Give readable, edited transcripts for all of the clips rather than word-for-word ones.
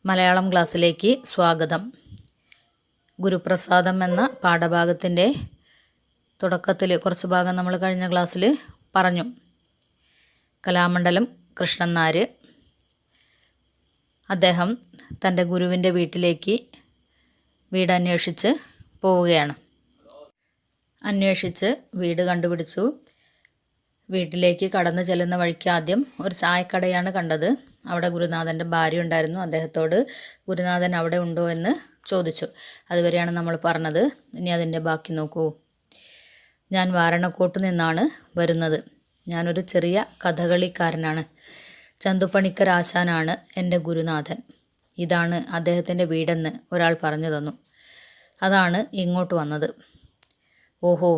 മലയാളം ക്ലാസ്സിലേക്ക് സ്വാഗതം. ഗുരുപ്രസാദം എന്ന പാഠഭാഗത്തിൻ്റെ തുടക്കത്തിൽ കുറച്ച് ഭാഗം നമ്മൾ കഴിഞ്ഞ ക്ലാസ്സിൽ പറഞ്ഞു. കലാമണ്ഡലം കൃഷ്ണൻ നായർ അദ്ദേഹം തൻ്റെ ഗുരുവിൻ്റെ വീട്ടിലേക്ക് വീടന്വേഷിച്ച് പോവുകയാണ്. അന്വേഷിച്ച് വീട് കണ്ടുപിടിച്ചു. വീട്ടിലേക്ക് കടന്നു ചെല്ലുന്ന വഴിക്ക് ആദ്യം ഒരു ചായക്കടയാണ് കണ്ടത്. അവിടെ ഗുരുനാഥൻ്റെ ഭാര്യ ഉണ്ടായിരുന്നു. അദ്ദേഹത്തോട് ഗുരുനാഥൻ അവിടെ ഉണ്ടോ എന്ന് ചോദിച്ചു. അതുവരെയാണ് നമ്മൾ പറഞ്ഞത്. ഇനി അതിൻ്റെ ബാക്കി നോക്കൂ. ഞാൻ വാരണക്കോട്ട് നിന്നാണ് വരുന്നത്. ഞാനൊരു ചെറിയ കഥകളിക്കാരനാണ്. ചന്തുപണിക്കർ ആശാനാണ് എൻ്റെ ഗുരുനാഥൻ. ഇതാണ് അദ്ദേഹത്തിൻ്റെ വീടെന്ന് ഒരാൾ പറഞ്ഞു തന്നു. അതാണ് ഇങ്ങോട്ട് വന്നത്. ഓഹോ,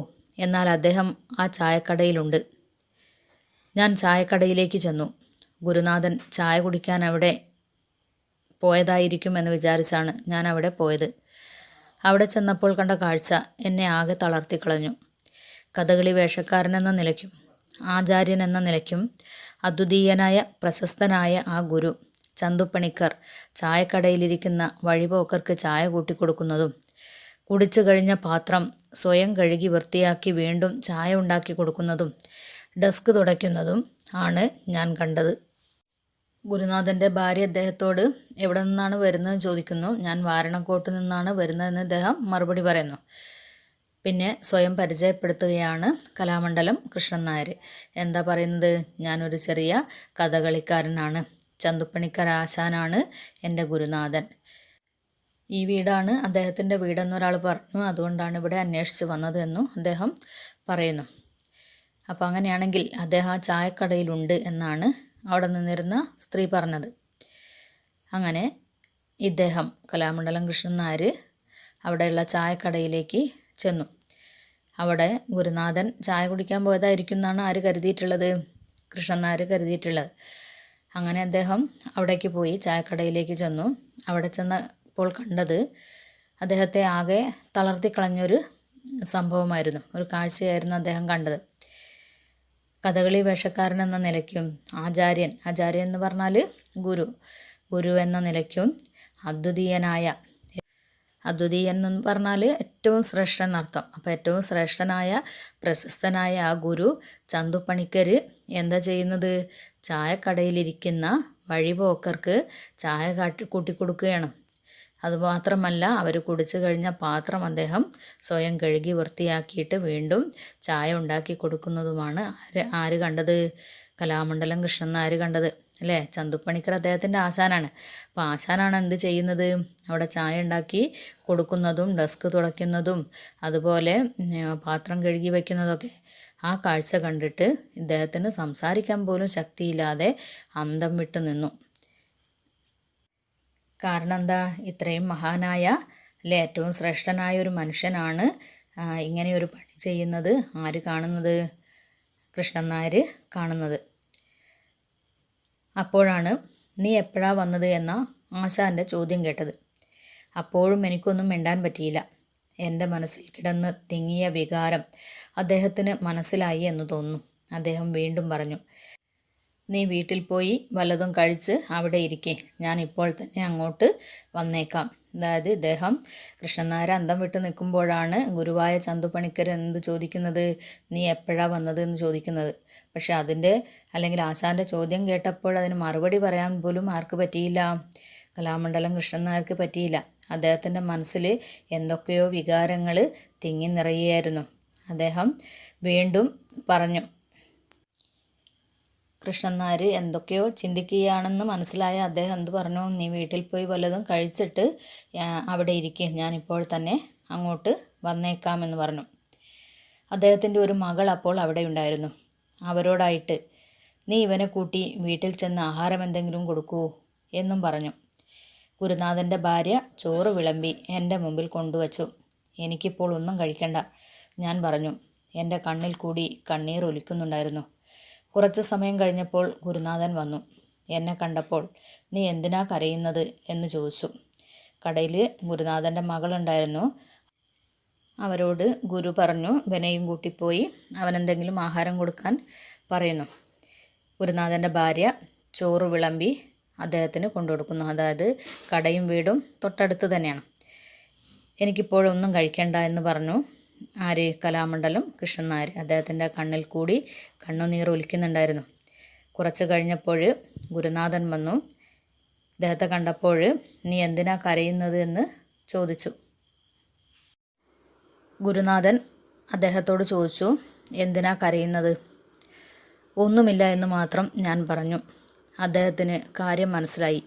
എന്നാൽ അദ്ദേഹം ആ ചായക്കടയിലുണ്ട്. ഞാൻ ചായക്കടയിലേക്ക് ചെന്നു. ഗുരുനാഥൻ ചായ കുടിക്കാൻ അവിടെ പോയതായിരിക്കുമെന്ന് വിചാരിച്ചാണ് ഞാൻ അവിടെ പോയത്. അവിടെ ചെന്നപ്പോൾ കണ്ട കാഴ്ച എന്നെ ആകെ തളർത്തിക്കളഞ്ഞു. കഥകളി വേഷക്കാരനെന്ന നിലയ്ക്കും ആചാര്യൻ എന്ന നിലയ്ക്കും അദ്വിതീയനായ പ്രശസ്തനായ ആ ഗുരു ചന്തുപണിക്കർ ചായക്കടയിലിരിക്കുന്ന വഴിപോക്കർക്ക് ചായ കൂട്ടിക്കൊടുക്കുന്നതും കുടിച്ചു കഴിഞ്ഞ പാത്രം സ്വയം കഴുകി വൃത്തിയാക്കി വീണ്ടും ചായ ഉണ്ടാക്കി കൊടുക്കുന്നതും ഡെസ്ക് തുടയ്ക്കുന്നതും ആണ് ഞാൻ കണ്ടത്. ഗുരുനാഥൻ്റെ ഭാര്യ അദ്ദേഹത്തോട് എവിടെ നിന്നാണ് വരുന്നതെന്ന് ചോദിക്കുന്നു. ഞാൻ വാരണക്കോട്ട് നിന്നാണ് വരുന്നതെന്ന് അദ്ദേഹം മറുപടി പറയുന്നു. പിന്നെ സ്വയം പരിചയപ്പെടുത്തുകയാണ് കലാമണ്ഡലം കൃഷ്ണൻ നായർ. എന്താ പറയുന്നത്? ഞാനൊരു ചെറിയ കഥകളിക്കാരനാണ്. ചന്തുപണിക്കർ ആശാനാണ് എൻ്റെ ഗുരുനാഥൻ. ഈ വീടാണ് അദ്ദേഹത്തിൻ്റെ വീടെന്നൊരാൾ പറഞ്ഞു. അതുകൊണ്ടാണ് ഇവിടെ അന്വേഷിച്ച് വന്നത് എന്നും അദ്ദേഹം പറയുന്നു. അപ്പോൾ അങ്ങനെയാണെങ്കിൽ അദ്ദേഹം ആ ചായക്കടയിലുണ്ട് എന്നാണ് അവിടെ നിന്നിരുന്ന സ്ത്രീ പറഞ്ഞത്. അങ്ങനെ ഇദ്ദേഹം കലാമണ്ഡലം കൃഷ്ണൻ നായർ അവിടെയുള്ള ചായക്കടയിലേക്ക് ചെന്നു. അവിടെ ഗുരുനാഥൻ ചായ കുടിക്കാൻ പോയതായിരിക്കും എന്നാണ് ആര് കരുതിയിട്ടുള്ളത്? കൃഷ്ണൻ നായർ കരുതിയിട്ടുള്ളത്. അങ്ങനെ അദ്ദേഹം അവിടേക്ക് പോയി ചായക്കടയിലേക്ക് ചെന്നു. അവിടെ ചെന്നപ്പോൾ കണ്ടത് അദ്ദേഹത്തെ ആകെ തളർത്തിക്കളഞ്ഞൊരു സംഭവമായിരുന്നു, ഒരു കാഴ്ചയായിരുന്നു അദ്ദേഹം കണ്ടത്. കഥകളി വേഷക്കാരൻ എന്ന നിലയ്ക്കും ആചാര്യൻ എന്ന് പറഞ്ഞാൽ ഗുരു എന്ന നിലയ്ക്കും അദ്വിതീയൻ എന്ന് പറഞ്ഞാൽ ഏറ്റവും ശ്രേഷ്ഠൻ എന്നർത്ഥം. അപ്പോൾ ഏറ്റവും ശ്രേഷ്ഠനായ പ്രശസ്തനായ ആ ഗുരു ചന്തുപണിക്കർ എന്താ ചെയ്യുന്നത്? ചായക്കടയിലിരിക്കുന്ന വഴിപോക്കർക്ക് ചായ കൂട്ടിക്കൊടുക്കുകയാണ്. അതുമാത്രമല്ല, അവർ കുടിച്ചു കഴിഞ്ഞ പാത്രം അദ്ദേഹം സ്വയം കഴുകി വൃത്തിയാക്കിയിട്ട് വീണ്ടും ചായ ഉണ്ടാക്കി കൊടുക്കുന്നതുമാണ് ആര് കണ്ടത്? കലാമണ്ഡലം കൃഷ്ണൻ നായർ കണ്ടത് അല്ലേ? ചന്തുപണിക്കർ അദ്ദേഹത്തിൻ്റെ ആശാനാണ്. അപ്പോൾ ആശാനാണ് എന്ത് ചെയ്യുന്നത്? അവിടെ ചായ ഉണ്ടാക്കി കൊടുക്കുന്നതും ഡെസ്ക് തുടയ്ക്കുന്നതും അതുപോലെ പാത്രം കഴുകി വയ്ക്കുന്നതൊക്കെ. ആ കാഴ്ച കണ്ടിട്ട് ഇദ്ദേഹത്തിന് സംസാരിക്കാൻ പോലും ശക്തിയില്ലാതെ അന്തം വിട്ടു നിന്നു. കാരണം എന്താ? ഇത്രയും മഹാനായ അല്ലെ, ഏറ്റവും ശ്രേഷ്ഠനായ ഒരു മനുഷ്യനാണ് ഇങ്ങനെയൊരു പണി ചെയ്യുന്നത്. ആര് കാണുന്നത്? കൃഷ്ണൻ നായർ കാണുന്നത്. അപ്പോഴാണ് നീ എപ്പോഴാ വന്നത് എന്ന ആശാൻ്റെ ചോദ്യം കേട്ടത്. അപ്പോഴും എനിക്കൊന്നും മിണ്ടാൻ പറ്റിയില്ല. എൻ്റെ മനസ്സിൽ കിടന്ന് തിങ്ങിയ വികാരം അദ്ദേഹത്തിന് മനസ്സിലായി എന്ന് തോന്നുന്നു. അദ്ദേഹം വീണ്ടും പറഞ്ഞു, നീ വീട്ടിൽ പോയി വല്ലതും കഴിച്ച് അവിടെ ഇരിക്കേ, ഞാൻ ഇപ്പോൾ തന്നെ അങ്ങോട്ട് വന്നേക്കാം. അതായത് ഇദ്ദേഹം കൃഷ്ണൻ നായർ അന്തം വിട്ട് നിൽക്കുമ്പോഴാണ് ഗുരുവായ ചന്തുപണിക്കർ എന്ത് ചോദിക്കുന്നത്? നീ എപ്പോഴാണ് വന്നത് എന്ന് ചോദിക്കുന്നത്. പക്ഷെ അല്ലെങ്കിൽ ആശാൻ്റെ ചോദ്യം കേട്ടപ്പോൾ അതിന് മറുപടി പറയാൻ പോലും ആർക്ക് പറ്റിയില്ല? കലാമണ്ഡലം കൃഷ്ണൻ നായർക്ക് പറ്റിയില്ല. അദ്ദേഹത്തിൻ്റെ മനസ്സിൽ എന്തൊക്കെയോ വികാരങ്ങൾ തിങ്ങി നിറയുകയായിരുന്നു. അദ്ദേഹം വീണ്ടും പറഞ്ഞു. കൃഷ്ണൻ നായർ എന്തൊക്കെയോ ചിന്തിക്കുകയാണെന്ന് മനസ്സിലായ അദ്ദേഹം എന്ത് പറഞ്ഞു? നീ വീട്ടിൽ പോയി വല്ലതും കഴിച്ചിട്ട് അവിടെ ഇരിക്കുക, ഞാനിപ്പോൾ തന്നെ അങ്ങോട്ട് വന്നേക്കാമെന്ന് പറഞ്ഞു. അദ്ദേഹത്തിൻ്റെ ഒരു മകൾ അപ്പോൾ അവിടെ ഉണ്ടായിരുന്നു. അവരോടായിട്ട് നീ ഇവനെ കൂട്ടി വീട്ടിൽ ചെന്ന് ആഹാരം എന്തെങ്കിലും കൊടുക്കൂ എന്നും പറഞ്ഞു. ഗുരുനാഥൻ്റെ ഭാര്യ ചോറ് വിളമ്പി എൻ്റെ മുമ്പിൽ കൊണ്ടുവച്ചു. എനിക്കിപ്പോൾ ഒന്നും കഴിക്കണ്ട, ഞാൻ പറഞ്ഞു. എൻ്റെ കണ്ണിൽ കൂടി കണ്ണീർ ഒലിക്കുന്നുണ്ടായിരുന്നു. കുറച്ച് സമയം കഴിഞ്ഞപ്പോൾ ഗുരുനാഥൻ വന്നു. എന്നെ കണ്ടപ്പോൾ നീ എന്തിനാ കരയുന്നത് എന്ന് ചോദിച്ചു. കടയിൽ ഗുരുനാഥൻ്റെ മകളുണ്ടായിരുന്നു. അവരോട് ഗുരു പറഞ്ഞു ഇവനെയും കൂട്ടിപ്പോയി അവനെന്തെങ്കിലും ആഹാരം കൊടുക്കാൻ പറയുന്നു. ഗുരുനാഥൻ്റെ ഭാര്യ ചോറ് വിളമ്പി അദ്ദേഹത്തിന് കൊണ്ടുകൊടുക്കുന്നു. അതായത് കടയും വീടും തൊട്ടടുത്ത് തന്നെയാണ്. എനിക്കിപ്പോഴൊന്നും കഴിക്കേണ്ട എന്ന് പറഞ്ഞു. ആര്? കലാമണ്ഡലം കൃഷ്ണൻ നായർ. അദ്ദേഹത്തിൻ്റെ കണ്ണിൽ കൂടി കണ്ണുനീർ ഒലിക്കുന്നുണ്ടായിരുന്നു. കുറച്ച് കഴിഞ്ഞപ്പോൾ ഗുരുനാഥൻ വന്നു. അദ്ദേഹത്തെ കണ്ടപ്പോൾ നീ എന്തിനാ കരയുന്നത് എന്ന് ചോദിച്ചു. ഗുരുനാഥൻ അദ്ദേഹത്തോട് ചോദിച്ചു, എന്തിനാ കരയുന്നത്? ഒന്നുമില്ല എന്ന് മാത്രം ഞാൻ പറഞ്ഞു. അദ്ദേഹത്തിന് കാര്യം മനസ്സിലായി.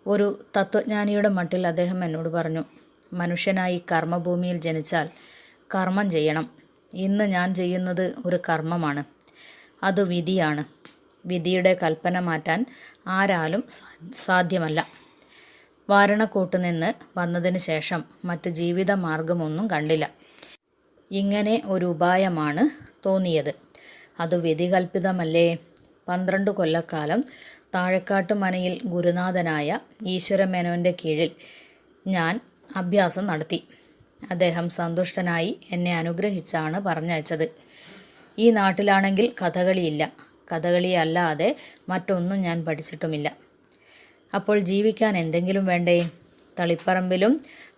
ഒരു തത്വജ്ഞാനിയുടെ മട്ടിൽ അദ്ദേഹം എന്നോട് പറഞ്ഞു, മനുഷ്യനായി കർമ്മഭൂമിയിൽ ജനിച്ചാൽ കർമ്മം ചെയ്യണം. ഇന്ന് ഞാൻ ചെയ്യുന്നത് ഒരു കർമ്മമാണ്. അത് വിധിയാണ്. വിധിയുടെ കൽപ്പന മാറ്റാൻ ആരാലും സാധ്യമല്ല. വാരണക്കോട്ട് നിന്ന് വന്നതിന് ശേഷം മറ്റ് ജീവിത മാർഗമൊന്നും കണ്ടില്ല. ഇങ്ങനെ ഒരു ഉപായമാണ് തോന്നിയത്. അത് വിധികൽപ്പിതമല്ലേ? 12 കൊല്ലക്കാലം താഴെക്കാട്ട് മനയിൽ ഗുരുനാഥനായ ഈശ്വരമേനോൻ്റെ കീഴിൽ ഞാൻ അഭ്യാസം നടത്തി. അദ്ദേഹം സന്തുഷ്ടനായി എന്നെ അനുഗ്രഹിച്ചാണ് പറഞ്ഞയച്ചത്. ഈ നാട്ടിലാണെങ്കിൽ കഥകളിയില്ല. കഥകളി അല്ലാതെ മറ്റൊന്നും ഞാൻ പഠിച്ചിട്ടുമില്ല. അപ്പോൾ ജീവിക്കാൻ എന്തെങ്കിലും വേണ്ടേ? തളിപ്പറമ്പിലും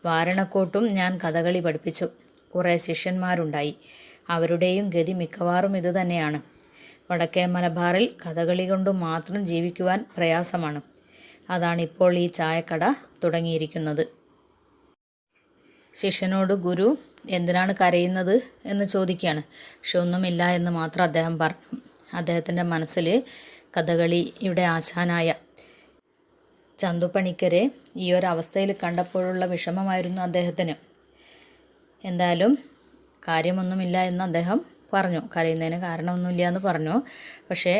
വാരണക്കോട്ടും ഞാൻ കഥകളി പഠിപ്പിച്ചു. കുറേ ശിഷ്യന്മാരുണ്ടായി. അവരുടെയും ഗതി മിക്കവാറും ഇതുതന്നെയാണ്. വടക്കേ മലബാറിൽ കഥകളി കൊണ്ട് മാത്രം ജീവിക്കുവാൻ പ്രയാസമാണ്. അതാണിപ്പോൾ ഈ ചായക്കട തുടങ്ങിയിരിക്കുന്നത്. ശിഷ്യനോട് ഗുരു എന്തിനാണ് കരയുന്നത് എന്ന് ചോദിക്കുകയാണ്. പക്ഷെ ഒന്നുമില്ല എന്ന് മാത്രം അദ്ദേഹം പറഞ്ഞു. അദ്ദേഹത്തിൻ്റെ മനസ്സിൽ കഥകളിയുടെ ആശാനായ ചന്തുപണിക്കരെ ഈ ഒരു അവസ്ഥയിൽ കണ്ടപ്പോഴുള്ള വിഷമമായിരുന്നു അദ്ദേഹത്തിന്. എന്തായാലും കാര്യമൊന്നുമില്ല എന്ന് അദ്ദേഹം പറഞ്ഞു. കരയുന്നതിന് കാരണമൊന്നുമില്ല എന്ന് പറഞ്ഞു. പക്ഷേ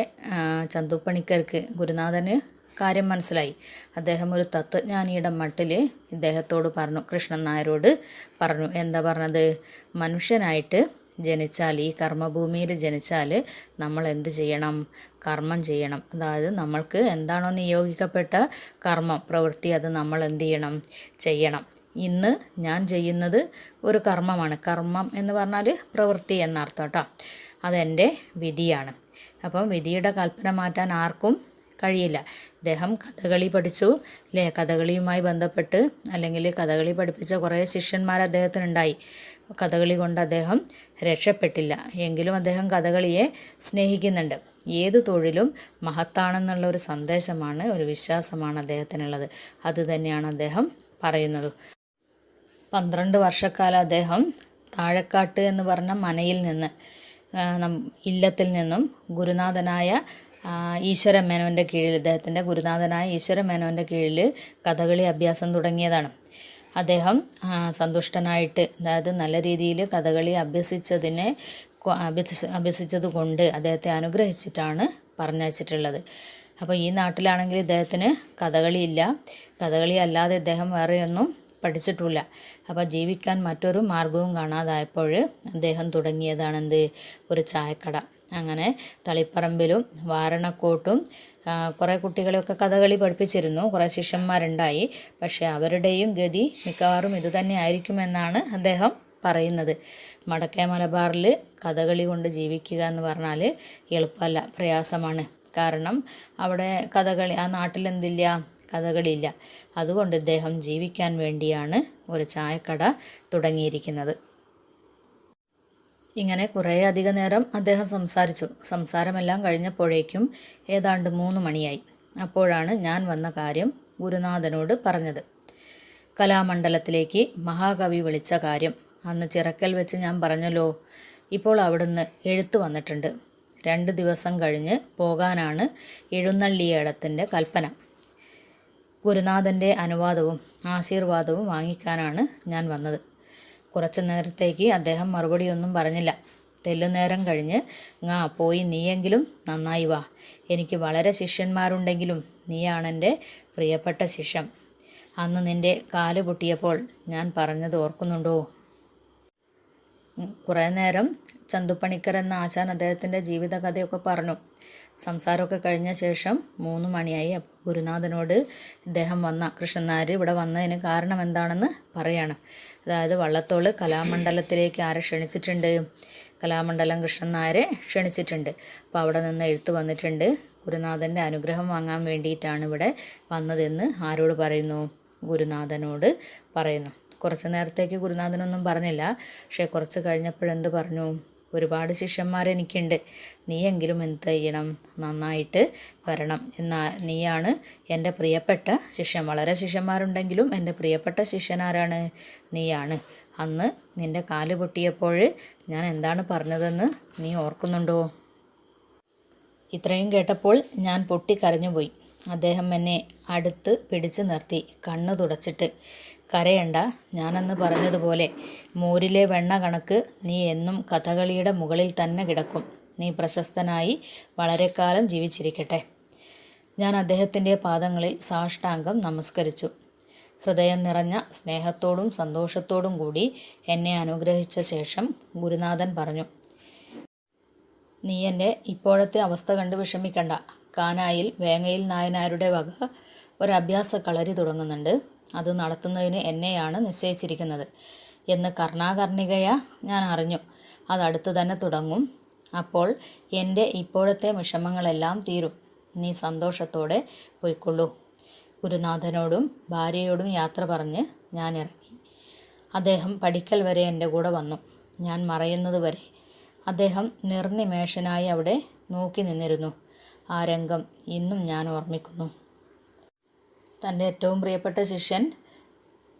ചന്തുപണിക്കർക്ക് ഗുരുനാഥന് കാര്യം മനസ്സിലായി. അദ്ദേഹം ഒരു തത്വജ്ഞാനിയുടെ മട്ടിൽ ഇദ്ദേഹത്തോട് പറഞ്ഞു, കൃഷ്ണൻ നായരോട് പറഞ്ഞു. എന്താ പറഞ്ഞത്? മനുഷ്യനായിട്ട് ജനിച്ചാൽ, ഈ കർമ്മഭൂമിയിൽ ജനിച്ചാൽ നമ്മൾ എന്ത് ചെയ്യണം? കർമ്മം ചെയ്യണം. അതായത് നമ്മൾക്ക് എന്താണോ നിയോഗിക്കപ്പെട്ട കർമ്മം, പ്രവൃത്തി, അത് നമ്മൾ എന്ത് ചെയ്യണം? ചെയ്യണം. ഇന്ന് ഞാൻ ചെയ്യുന്നത് ഒരു കർമ്മമാണ്. കർമ്മം എന്ന് പറഞ്ഞാൽ പ്രവൃത്തി എന്നർത്ഥം കേട്ടോ. അതെൻ്റെ വിധിയാണ്. അപ്പം വിധിയുടെ കൽപ്പന മാറ്റാൻ ആർക്കും കഴിയില്ല. അദ്ദേഹം കഥകളി പഠിച്ചു അല്ലേ? കഥകളിയുമായി ബന്ധപ്പെട്ട് അല്ലെങ്കിൽ കഥകളി പഠിപ്പിച്ച കുറേ ശിഷ്യന്മാർ അദ്ദേഹത്തിനുണ്ടായി. കഥകളി കൊണ്ട് അദ്ദേഹം രക്ഷപ്പെട്ടില്ല. എങ്കിലും അദ്ദേഹം കഥകളിയെ സ്നേഹിക്കുന്നുണ്ട്. ഏത് തൊഴിലും മഹത്താണെന്നുള്ള ഒരു സന്ദേശമാണ്, ഒരു വിശ്വാസമാണ് അദ്ദേഹത്തിനുള്ളത്. അത് തന്നെയാണ് അദ്ദേഹം പറയുന്നത്. 12 വർഷക്കാലം അദ്ദേഹം താഴെക്കാട്ട് എന്ന് പറഞ്ഞ മനയിൽ നിന്ന്, ഇല്ലത്തിൽ നിന്നും ഗുരുനാഥനായ ഈശ്വരമേനോൻ്റെ കീഴിൽ, അദ്ദേഹത്തിൻ്റെ ഗുരുനാഥനായ ഈശ്വരമേനോൻ്റെ കീഴിൽ കഥകളി അഭ്യാസം തുടങ്ങിയതാണ്. അദ്ദേഹം സന്തുഷ്ടനായിട്ട്, അതായത് നല്ല രീതിയിൽ കഥകളി അഭ്യസിച്ചത് കൊണ്ട് അദ്ദേഹത്തെ അനുഗ്രഹിച്ചിട്ടാണ് പറഞ്ഞയച്ചിട്ടുള്ളത്. അപ്പോൾ ഈ നാട്ടിലാണെങ്കിൽ ഇദ്ദേഹത്തിന് കഥകളിയില്ല. കഥകളി അല്ലാതെ ഇദ്ദേഹം വേറെയൊന്നും പഠിച്ചിട്ടില്ല. അപ്പോൾ ജീവിക്കാൻ മറ്റൊരു മാർഗവും കാണാതായപ്പോൾ അദ്ദേഹം തുടങ്ങിയതാണെന്ത്? ഒരു ചായക്കട. അങ്ങനെ തളിപ്പറമ്പിലും വാരണക്കോട്ടും കുറേ കുട്ടികളെയൊക്കെ കഥകളി പഠിപ്പിച്ചിരുന്നു. കുറേ ശിഷ്യന്മാരുണ്ടായി. പക്ഷേ അവരുടെയും ഗതി മിക്കവാറും ഇതുതന്നെ ആയിരിക്കുമെന്നാണ് അദ്ദേഹം പറയുന്നത്. വടക്കേ മലബാറിൽ കഥകളി കൊണ്ട് ജീവിക്കുക എന്ന് പറഞ്ഞാൽ എളുപ്പമല്ല, പ്രയാസമാണ്. കാരണം അവിടെ കഥകളി, ആ നാട്ടിൽ എന്തില്ല? കഥകളിയില്ല. അതുകൊണ്ട് ഇദ്ദേഹം ജീവിക്കാൻ വേണ്ടിയാണ് ഒരു ചായക്കട തുടങ്ങിയിരിക്കുന്നത്. ഇങ്ങനെ കുറേ അധിക നേരം അദ്ദേഹം സംസാരിച്ചു. സംസാരമെല്ലാം കഴിഞ്ഞപ്പോഴേക്കും ഏതാണ്ട് 3 മണിയായി. അപ്പോഴാണ് ഞാൻ വന്ന കാര്യം ഗുരുനാഥനോട് പറഞ്ഞത്. കലാമണ്ഡലത്തിലേക്ക് മഹാകവി വിളിച്ച കാര്യം അന്ന് ചിറക്കൽ വെച്ച് ഞാൻ പറഞ്ഞല്ലോ. ഇപ്പോൾ അവിടുന്ന് എഴുത്ത് വന്നിട്ടുണ്ട്. 2 ദിവസം കഴിഞ്ഞ് പോകാനാണ് എഴുന്നള്ളിയേടത്തിൻ്റെ കൽപ്പന. ഗുരുനാഥൻ്റെ അനുവാദവും ആശീർവാദവും വാങ്ങിക്കാനാണ് ഞാൻ വന്നത്. കുറച്ച് നേരത്തേക്ക് അദ്ദേഹം മറുപടിയൊന്നും പറഞ്ഞില്ല. തെല്ലുനേരം കഴിഞ്ഞ്, പോയി നീയെങ്കിലും നന്നായി വാ. എനിക്ക് വളരെ ശിഷ്യന്മാരുണ്ടെങ്കിലും നീയാണെൻ്റെ പ്രിയപ്പെട്ട ശിഷ്യൻ. അന്ന് നിൻ്റെ കാല് പൊട്ടിയപ്പോൾ ഞാൻ പറഞ്ഞത് ഓർക്കുന്നുണ്ടോ? കുറേ നേരം ചന്തുപണിക്കർ എന്ന ആശാൻ അദ്ദേഹത്തിൻ്റെ ജീവിതകഥയൊക്കെ പറഞ്ഞു. സംസാരമൊക്കെ കഴിഞ്ഞ ശേഷം 3 മണിയായി. അപ്പോൾ ഗുരുനാഥനോട് ഇദ്ദേഹം കൃഷ്ണൻ നായർ ഇവിടെ വന്നതിന് കാരണം എന്താണെന്ന് പറയാണ്. അതായത് വള്ളത്തോൾ കലാമണ്ഡലത്തിലേക്ക് ആരെ ക്ഷണിച്ചിട്ടുണ്ട്? കലാമണ്ഡലം കൃഷ്ണൻ നായരെ ക്ഷണിച്ചിട്ടുണ്ട്. അപ്പോൾ അവിടെ നിന്ന് എഴുത്ത് വന്നിട്ടുണ്ട്. ഗുരുനാഥൻ്റെ അനുഗ്രഹം വാങ്ങാൻ വേണ്ടിയിട്ടാണ് ഇവിടെ വന്നതെന്ന് ആരോട് പറയുന്നു? ഗുരുനാഥനോട് പറയുന്നു. കുറച്ച് നേരത്തേക്ക് ഗുരുനാഥനൊന്നും പറഞ്ഞില്ല. പക്ഷേ കുറച്ച് കഴിഞ്ഞപ്പോഴെന്ത് പറഞ്ഞു? ഒരുപാട് ശിഷ്യന്മാരെനിക്കുണ്ട്, നീയെങ്കിലും എന്ത് ചെയ്യണം? നന്നായിട്ട് വരണം. നീയാണ് എൻ്റെ പ്രിയപ്പെട്ട ശിഷ്യൻ. വളരെ ശിഷ്യന്മാരുണ്ടെങ്കിലും എൻ്റെ പ്രിയപ്പെട്ട ശിഷ്യനാരാണ്? നീയാണ്. അന്ന് നിൻ്റെ കാല് പൊട്ടിയപ്പോൾ ഞാൻ എന്താണ് പറഞ്ഞതെന്ന് നീ ഓർക്കുന്നുണ്ടോ? ഇത്രയും കേട്ടപ്പോൾ ഞാൻ പൊട്ടിക്കരഞ്ഞുപോയി. അദ്ദേഹം എന്നെ അടുത്ത് പിടിച്ചു നിർത്തി കണ്ണ് തുടച്ചിട്ട്, കരയണ്ട, ഞാനന്ന് പറഞ്ഞതുപോലെ മോരിലെ വെണ്ണ കണക്ക് നീ എന്നും കഥകളിയുടെ മുകളിൽ തന്നെ കിടക്കും. നീ പ്രശസ്തനായി വളരെ കാലം ജീവിച്ചിരിക്കട്ടെ. ഞാൻ അദ്ദേഹത്തിൻ്റെ പാദങ്ങളിൽ സാഷ്ടാംഗം നമസ്കരിച്ചു. ഹൃദയം നിറഞ്ഞ സ്നേഹത്തോടും സന്തോഷത്തോടും കൂടി എന്നെ അനുഗ്രഹിച്ച ശേഷം ഗുരുനാഥൻ പറഞ്ഞു, നീ എൻ്റെ ഇപ്പോഴത്തെ അവസ്ഥ കണ്ട് വിഷമിക്കണ്ട. കാനായിൽ വേങ്ങയിൽ നായനാരുടെ വക ഒരഭ്യാസ കളരി തുടങ്ങുന്നുണ്ട്. അത് നടത്തുന്നതിന് എന്നെയാണ് നിശ്ചയിച്ചിരിക്കുന്നത് എന്ന് കർണാകർണികയാ ഞാൻ അറിഞ്ഞു. അതടുത്ത് തന്നെ തുടങ്ങും. അപ്പോൾ എൻ്റെ ഇപ്പോഴത്തെ വിഷമങ്ങളെല്ലാം തീരും. നീ സന്തോഷത്തോടെ പോയിക്കൊള്ളൂ. ഗുരുനാഥനോടും ഭാര്യയോടും യാത്ര പറഞ്ഞ് ഞാൻ ഇറങ്ങി. അദ്ദേഹം പടിക്കൽ വരെ എൻ്റെ കൂടെ വന്നു. ഞാൻ മറയുന്നത് വരെ അദ്ദേഹം നിർനിമേഷനായി അവിടെ നോക്കി നിന്നിരുന്നു. ആ രംഗം ഇന്നും ഞാൻ ഓർമ്മിക്കുന്നു. തൻ്റെ ഏറ്റവും പ്രിയപ്പെട്ട ശിഷ്യൻ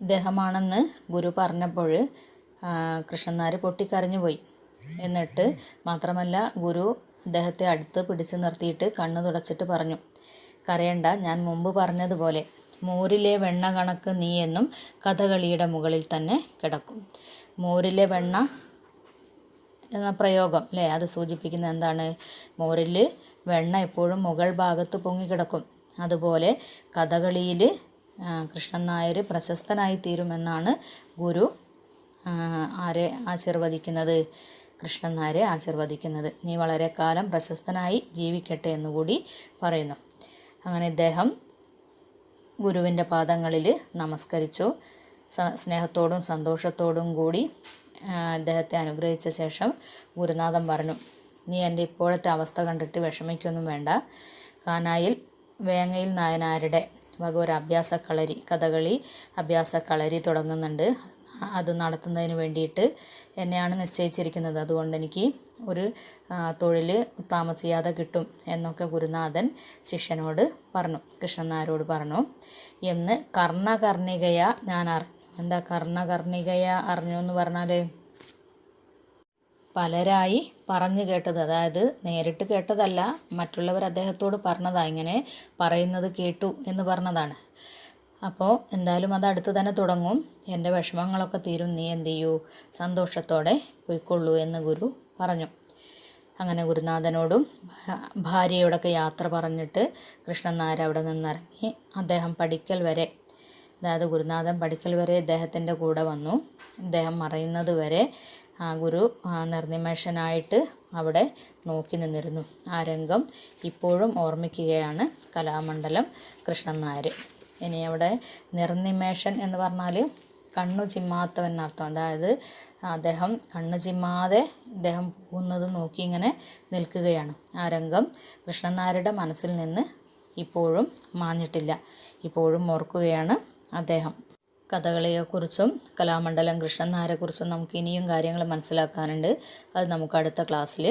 ഇദ്ദേഹമാണെന്ന് ഗുരു പറഞ്ഞപ്പോൾ കൃഷ്ണൻ നായർ പൊട്ടിക്കരഞ്ഞുപോയി. എന്നിട്ട് മാത്രമല്ല, ഗുരു അദ്ദേഹത്തെ അടുത്ത് പിടിച്ചു നിർത്തിയിട്ട് കണ്ണ് തുടച്ചിട്ട് പറഞ്ഞു, കരയണ്ട, ഞാൻ മുമ്പ് പറഞ്ഞതുപോലെ മോരിലെ വെണ്ണ കണക്ക് നീ എന്നും കഥകളിയുടെ മുകളിൽ തന്നെ കിടക്കും. മോരിലെ വെണ്ണ എന്ന പ്രയോഗം അല്ലേ, അത് സൂചിപ്പിക്കുന്നത് എന്താണ്? മോരിൽ വെണ്ണ എപ്പോഴും മുകൾ ഭാഗത്ത് പൊങ്ങിക്കിടക്കും. അതുപോലെ കഥകളിയിൽ കൃഷ്ണൻ നായർ പ്രശസ്തനായി തീരുമെന്നാണ് ഗുരു ആരെ ആശീർവദിക്കുന്നത്? കൃഷ്ണൻ നായരെ ആശീർവദിക്കുന്നത്. നീ വളരെ കാലം പ്രശസ്തനായി ജീവിക്കട്ടെ എന്നുകൂടി പറയുന്നു. അങ്ങനെ ഇദ്ദേഹം ഗുരുവിൻ്റെ പാദങ്ങളിൽ നമസ്കരിച്ചു. സ്നേഹത്തോടും സന്തോഷത്തോടും കൂടി അദ്ദേഹത്തെ അനുഗ്രഹിച്ച ശേഷം ഗുരുനാഥൻ പറഞ്ഞു, നീ എൻ്റെ ഇപ്പോഴത്തെ അവസ്ഥ കണ്ടിട്ട് വിഷമിക്കൊന്നും വേണ്ട. കാനായിൽ വേങ്ങയിൽ നായനാരുടെ വക ഒരു അഭ്യാസക്കളരി, കഥകളി അഭ്യാസക്കളരി തുടങ്ങുന്നുണ്ട്. അത് നടത്തുന്നതിന് വേണ്ടിയിട്ട് എന്നെയാണ് നിശ്ചയിച്ചിരിക്കുന്നത്. അതുകൊണ്ട് എനിക്ക് ഒരു തൊഴിൽ താമസിയാതെ കിട്ടും എന്നൊക്കെ ഗുരുനാഥൻ ശിഷ്യനോട് പറഞ്ഞു, കൃഷ്ണൻ നായരോട് പറഞ്ഞു. എന്ന് കർണകർണികയാ ഞാൻ അറിഞ്ഞു. എന്താ കർണകർണികയാ അറിഞ്ഞു എന്ന് പറഞ്ഞാൽ? പലരായി പറഞ്ഞു കേട്ടത്, അതായത് നേരിട്ട് കേട്ടതല്ല, മറ്റുള്ളവർ അദ്ദേഹത്തോട് പറഞ്ഞതാണ്. ഇങ്ങനെ പറയുന്നത് കേട്ടു എന്ന് പറഞ്ഞതാണ്. അപ്പോൾ എന്തായാലും അത് അടുത്ത് തന്നെ തുടങ്ങും. എൻ്റെ വിഷമങ്ങളൊക്കെ തീരും. നീ എന്ത് ചെയ്യൂ? സന്തോഷത്തോടെ പോയിക്കൊള്ളൂ എന്ന് ഗുരു പറഞ്ഞു. അങ്ങനെ ഗുരുനാഥനോടും ഭാര്യയോടൊക്കെ യാത്ര പറഞ്ഞിട്ട് കൃഷ്ണൻ നായർ അവിടെ നിന്നിറങ്ങി. അദ്ദേഹം പടിക്കൽ വരെ, അതായത് ഗുരുനാഥൻ പടിക്കൽ വരെ ഇദ്ദേഹത്തിൻ്റെ കൂടെ വന്നു. ഇദ്ദേഹം മറയുന്നത് വരെ ഗുരു നിർനിമേഷനായിട്ട് അവിടെ നോക്കി നിന്നിരുന്നു. ആ രംഗം ഇപ്പോഴും ഓർമ്മിക്കുകയാണ് കലാമണ്ഡലം കൃഷ്ണൻ നായർ. ഇനി അവിടെ നിർനിമേഷൻ എന്ന് പറഞ്ഞാൽ കണ്ണു ചിമ്മാത്തവൻ എന്നർത്ഥം. അതായത് അദ്ദേഹം കണ്ണു ചിമ്മാതെ അദ്ദേഹം പോകുന്നത് നോക്കി ഇങ്ങനെ നിൽക്കുകയാണ്. ആ രംഗം കൃഷ്ണൻ നായരുടെ മനസ്സിൽ നിന്ന് ഇപ്പോഴും മാഞ്ഞിട്ടില്ല. ഇപ്പോഴും ഓർക്കുകയാണ് അദ്ദേഹം. കഥകളിയെക്കുറിച്ചും കലാമണ്ഡലം കൃഷ്ണൻ നായരെക്കുറിച്ചും നമുക്ക് ഇനിയും കാര്യങ്ങൾ മനസ്സിലാക്കാനുണ്ട്. അത് നമുക്ക് അടുത്ത ക്ലാസ്സിൽ